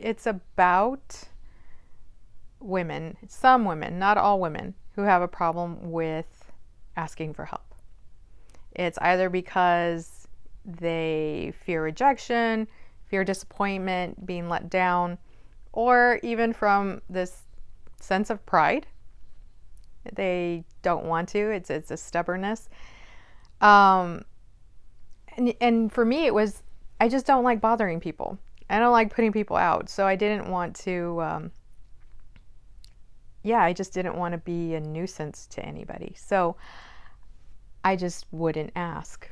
it's about women, some women, not all women, who have a problem with asking for help. It's either because they fear rejection, fear disappointment, being let down, or even from this sense of pride. They don't want to. It's a stubbornness. And for me, it was, I just don't like bothering people. I don't like putting people out. So I didn't want to, I just didn't want to be a nuisance to anybody. So I just wouldn't ask.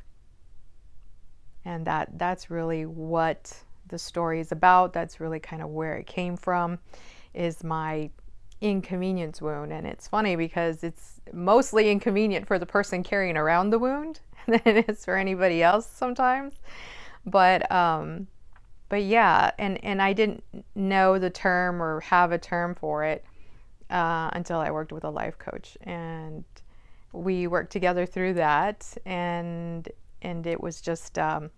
And that's really what the story is about. That's really kind of where it came from, is my inconvenience wound. And it's funny because it's mostly inconvenient for the person carrying around the wound than it is for anybody else sometimes. But yeah, and I didn't know the term or have a term for it until I worked with a life coach, and we worked together through that, and it was just a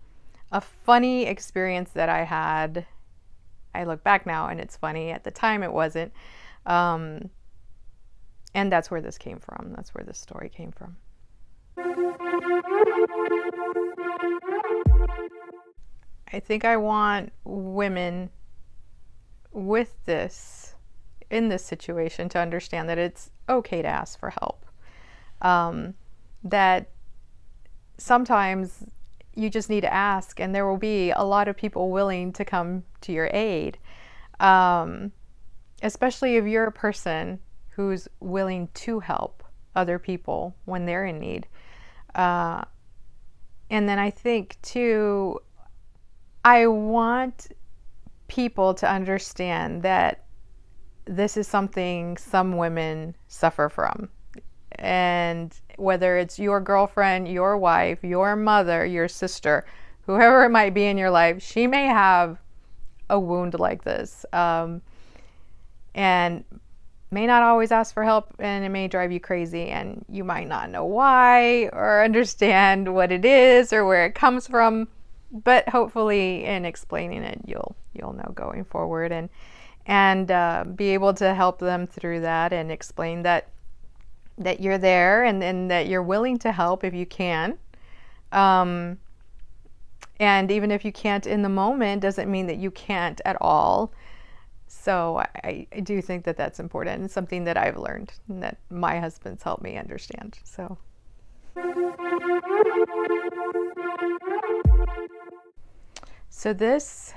funny experience that I had. I look back now and it's funny. At the time it wasn't. And that's where this came from. That's where this story came from. I think I want women with this, in this situation, to understand that it's okay to ask for help. That sometimes you just need to ask, and there will be a lot of people willing to come to your aid. Especially if you're a person who's willing to help other people when they're in need. And then I think too, I want people to understand that this is something some women suffer from. And whether it's your girlfriend, your wife, your mother, your sister, whoever it might be in your life, she may have a wound like this. And may not always ask for help, and it may drive you crazy, and you might not know why or understand what it is or where it comes from. But hopefully in explaining it, you'll know going forward, and be able to help them through that, and explain that you're there, and that you're willing to help if you can. And even if you can't in the moment, doesn't mean that you can't at all. So I do think that that's important, and something that I've learned and that my husband's helped me understand. So this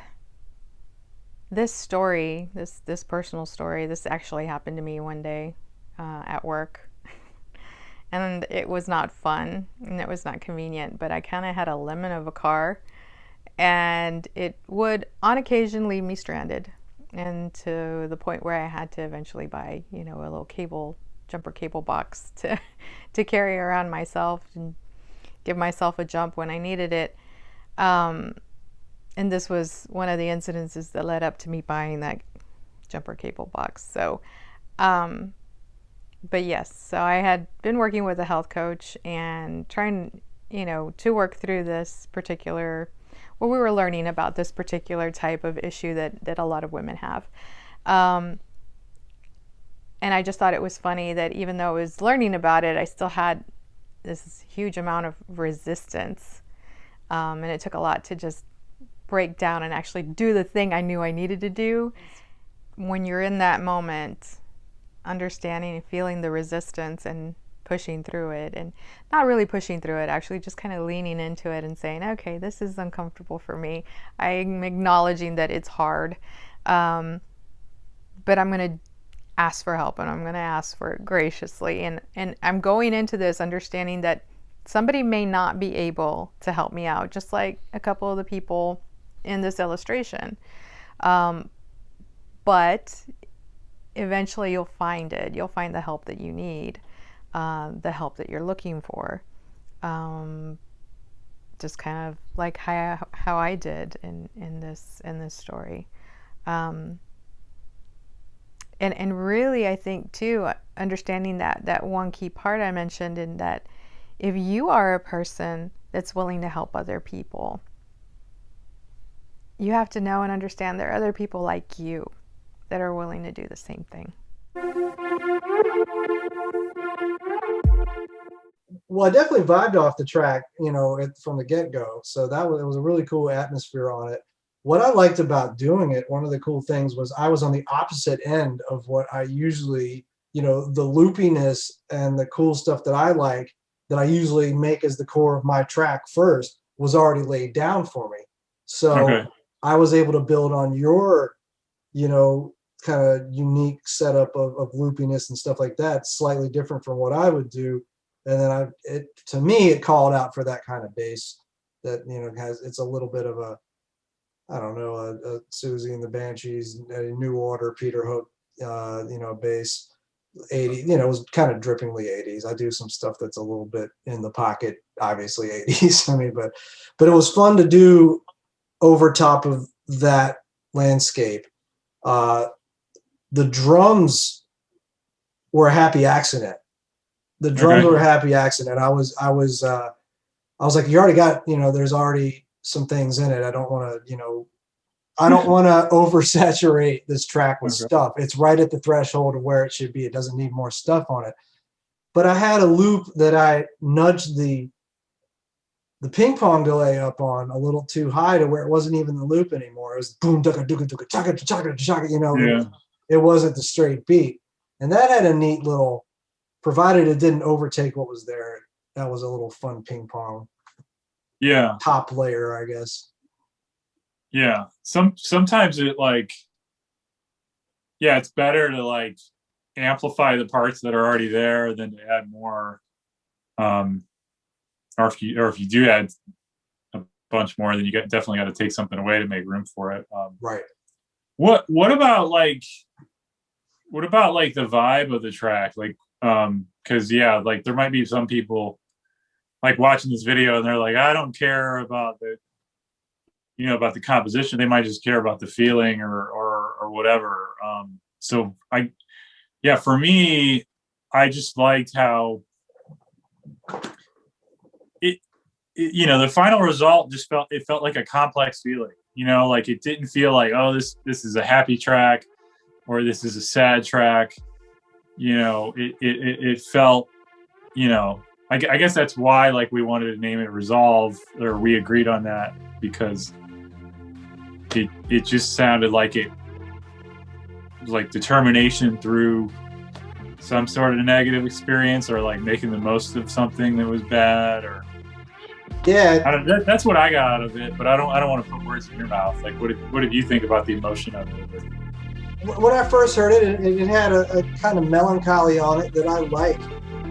story, this personal story, this actually happened to me one day at work. And it was not fun, and it was not convenient, but I kind of had a lemon of a car, and it would on occasion leave me stranded, and to the point where I had to eventually buy, a little jumper cable box to carry around myself and give myself a jump when I needed it. And this was one of the incidences that led up to me buying that jumper cable box. So, but yes, so I had been working with a health coach and trying, to work through this particular, we were learning about this particular type of issue that a lot of women have. And I just thought it was funny that even though I was learning about it, I still had this huge amount of resistance. And it took a lot to just break down and actually do the thing I knew I needed to do. When you're in that moment, understanding and feeling the resistance and pushing through it, and not really pushing through it, actually just kind of leaning into it and saying, okay, this is uncomfortable for me. I'm acknowledging that it's hard, but I'm going to ask for help, and I'm going to ask for it graciously. And I'm going into this understanding that somebody may not be able to help me out, just like a couple of the people in this illustration. But eventually you'll find it. You'll find the help that you need, the help that you're looking for. Just kind of like how I did in this story. And really, I think too, understanding that one key part I mentioned, in that if you are a person that's willing to help other people, You have to know and understand there are other people like you that are willing to do the same thing. Well, I definitely vibed off the track, from the get-go. So it was a really cool atmosphere on it. What I liked about doing it, one of the cool things was I was on the opposite end of what I usually, the loopiness and the cool stuff that I like, that I usually make as the core of my track first, was already laid down for me. So Okay. I was able to build on your, you know, kind of unique setup of loopiness and stuff like that, slightly different from what I would do. And then to me, it called out for that kind of bass that, it's a little bit of a, I don't know, a Susie and the Banshees, a New Order, Peter Hook, bass. 80, it was kind of drippingly 80s. I do some stuff that's a little bit in the pocket, obviously 80s. I mean, but it was fun to do over top of that landscape. Uh, the drums were a happy accident. The drums Okay. were a happy accident. I was like, you already got, there's already some things in it. I don't want to, I don't want to oversaturate this track with Okay. stuff. It's right at the threshold of where it should be. It doesn't need more stuff on it. But I had a loop that I nudged the ping pong delay up on a little too high to where it wasn't even the loop anymore. It was boom, ducka, ducka, ducka, chaka, chaka, chaka, Yeah. it wasn't the straight beat. And that had a neat little, provided it didn't overtake what was there, that was a little fun ping pong Yeah. top layer, I guess. Yeah. Sometimes it yeah, it's better to amplify the parts that are already there than to add more. Or if you do add a bunch more, then you definitely got to take something away to make room for it. Right. What about the vibe of the track? Because yeah, there might be some people watching this video and they're like, I don't care about about the composition. They might just care about the feeling or whatever. So for me, I just liked how the final result just felt like a complex feeling. It didn't feel like, oh, this is a happy track or this is a sad track. It felt, I guess that's why we wanted to name it Resolve, or we agreed on that, because it just sounded like it was determination through some sort of negative experience, or making the most of something that was bad, or yeah. That's what I got out of it. But I don't want to put words in your mouth. What did you think about the emotion of it? When I first heard it, it had a kind of melancholy on it that I like,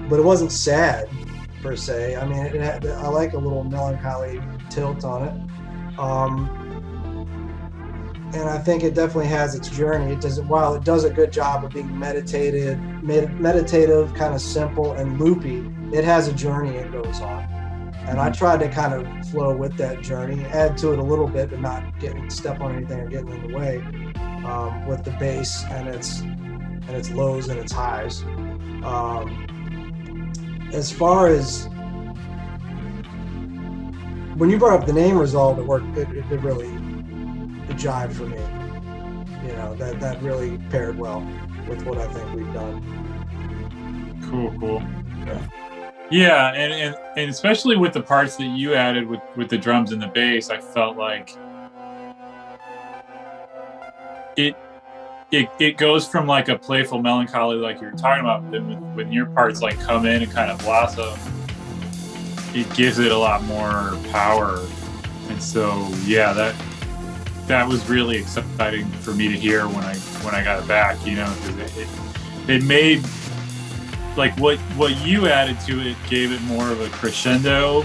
but it wasn't sad per se. I mean, I like a little melancholy tilt on it. And I think it definitely has its journey. While it does a good job of being meditative, kind of simple and loopy, it has a journey it goes on. And I tried to kind of flow with that journey, add to it a little bit, but not step on anything or getting in the way, with the bass and its lows and its highs. As far as when you brought up the name Resolve, it worked. It really jived for me. That really paired well with what I think we've done. Cool. Yeah, and especially with the parts that you added with the drums and the bass, I felt like it goes from a playful melancholy like you were talking about, then when your parts come in and kind of blossom, it gives it a lot more power. And so yeah, that was really exciting for me to hear when I got it back, because it made what you added to it gave it more of a crescendo,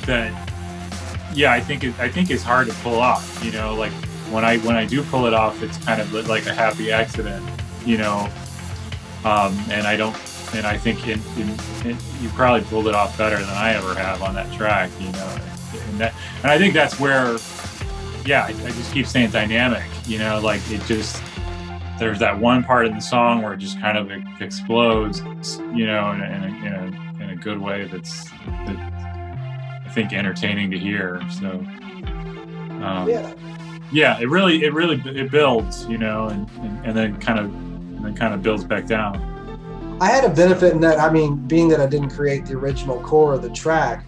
that I think it's hard to pull off, when I do pull it off, it's kind of like a happy accident, and I think you probably pulled it off better than I ever have on that track, and I think that's where, I just keep saying dynamic, it just, there's that one part in the song where it just kind of explodes, in a good way that think entertaining to hear. So Yeah. yeah, it builds, you know, and then kind of builds back down. I had a benefit in that, I mean, being that I didn't create the original core of the track,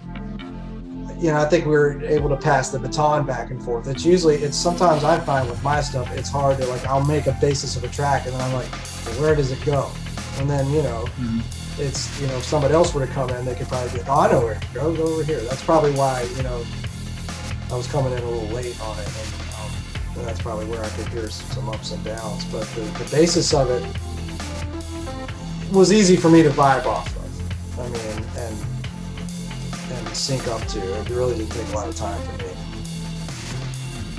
you know, I think we were able to pass the baton back and forth. It's sometimes I find with my stuff, it's hard to, like, I'll make a basis of a track and then I'm like, well, where does it go? And then, you know, it's, you know, if somebody else were to come in, they could probably be like, oh, I know where it goes, over here. That's probably why, you know, I was coming in a little late on it. And that's probably where I could hear some ups and downs. But the basis of it was easy for me to vibe off of. I mean, and sync up to. It really didn't take a lot of time for me.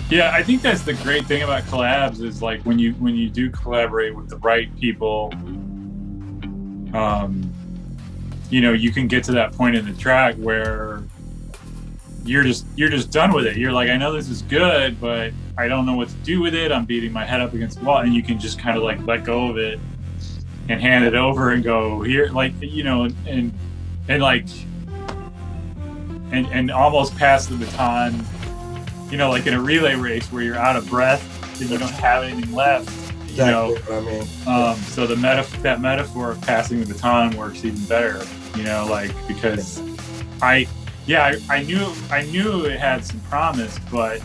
Yeah, I think that's the great thing about collabs is like when you do collaborate with the right people, you know, you can get to that point in the track where you're just done with it. You're like, I know this is good, but I don't know what to do with it. I'm beating my head up against the wall, and you can just kind of like let go of it and hand it over and go here, like, you know, and like and almost pass the baton, you know, like in a relay race where you're out of breath and you don't have anything left. You know, what I mean. So that metaphor of passing the baton works even better. You know, like, because I knew it had some promise, but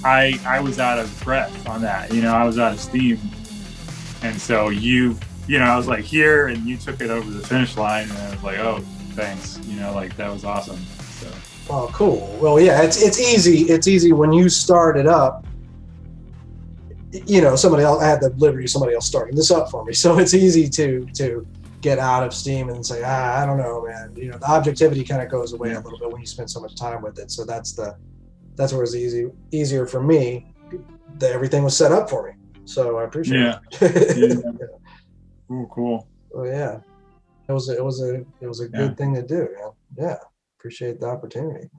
I was out of breath on that. You know, I was out of steam, and so you know, I was like here, and you took it over the finish line, and I was like, oh, thanks. You know, like that was awesome. So. Oh, cool. Well, yeah, it's easy. It's easy when you start it up. You know, somebody else, I had the liberty of somebody else starting this up for me, so it's easy to get out of steam and say, I don't know, man. You know, the objectivity kind of goes away a little bit when you spend so much time with it. So that's where it's easier for me. That everything was set up for me, so I appreciate it. Yeah. Ooh, cool. Oh yeah, it was a good thing to do. Yeah, appreciate the opportunity.